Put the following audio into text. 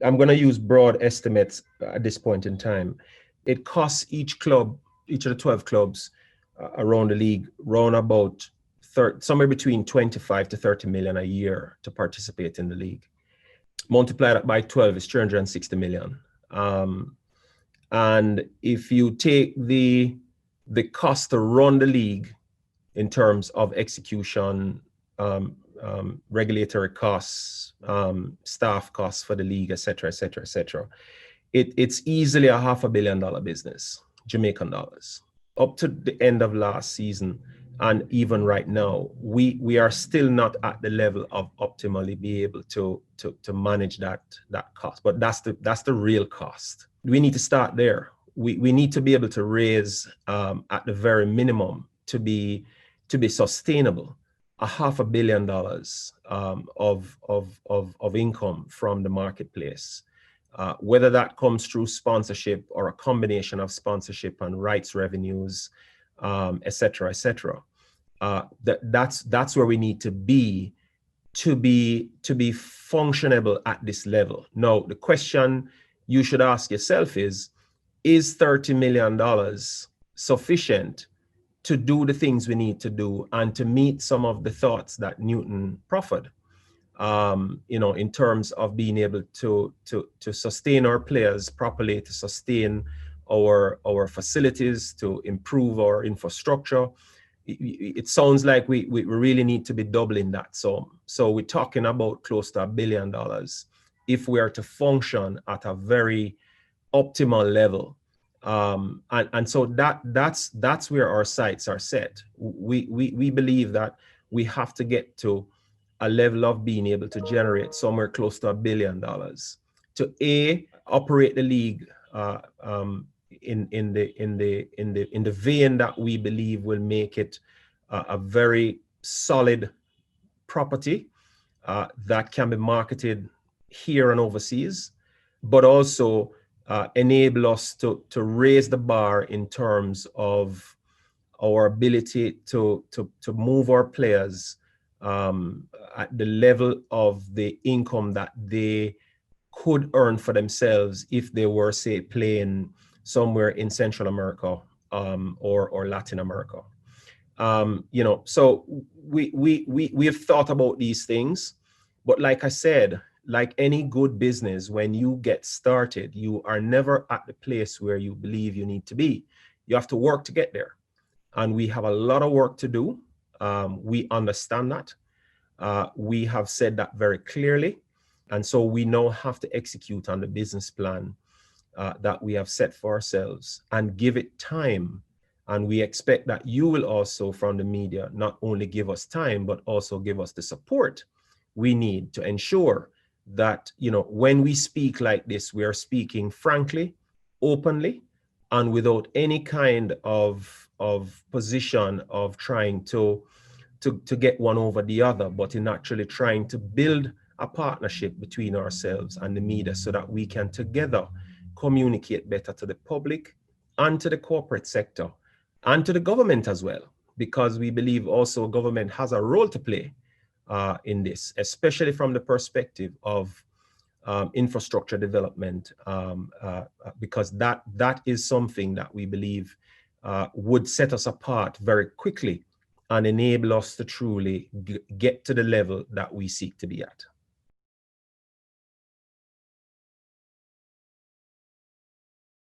I'm going to use broad estimates at this point in time. It costs each club, each of the 12 clubs around the league, round about somewhere between 25 to 30 million a year to participate in the league. Multiply that by 12 is 360 million. And if you take the cost to run the league in terms of execution, regulatory costs, staff costs for the league, et cetera, et cetera, et cetera, it's easily a $500 million business, Jamaican dollars. Up to the end of last season, and even right now, we are still not at the level of optimally be able to manage that cost. But that's the real cost. We need to start there. We need to be able to raise at the very minimum to be sustainable $500 million of income from the marketplace. Whether that comes through sponsorship or a combination of sponsorship and rights revenues, et cetera, et cetera. That's where we need to be functionable at this level. Now, the question you should ask yourself is $30 million sufficient to do the things we need to do and to meet some of the thoughts that Newton proffered? In terms of being able to sustain our players properly, to sustain our facilities, to improve our infrastructure. It sounds like we really need to be doubling that. So we're talking about close to $1 billion if we are to function at a very optimal level. And so that's where our sights are set. We believe that we have to get to a level of being able to generate somewhere close to $1 billion to operate the league in the vein that we believe will make it a very solid property that can be marketed here and overseas, but also enable us to raise the bar in terms of our ability to move our players at the level of the income that they could earn for themselves if they were, say, playing somewhere in Central America or Latin America. So we have thought about these things, but like I said, like any good business, when you get started, you are never at the place where you believe you need to be. You have to work to get there. And we have a lot of work to do. We understand that. We have said that very clearly. And so we now have to execute on the business plan that we have set for ourselves and give it time. And we expect that you will also, from the media, not only give us time, but also give us the support we need to ensure that, when we speak like this, we are speaking frankly, openly, and without any kind of position of trying to get one over the other, but in actually trying to build a partnership between ourselves and the media so that we can together communicate better to the public and to the corporate sector and to the government as well, because we believe also government has a role to play in this, especially from the perspective of infrastructure development, because that is something that we believe would set us apart very quickly and enable us to truly get to the level that we seek to be at.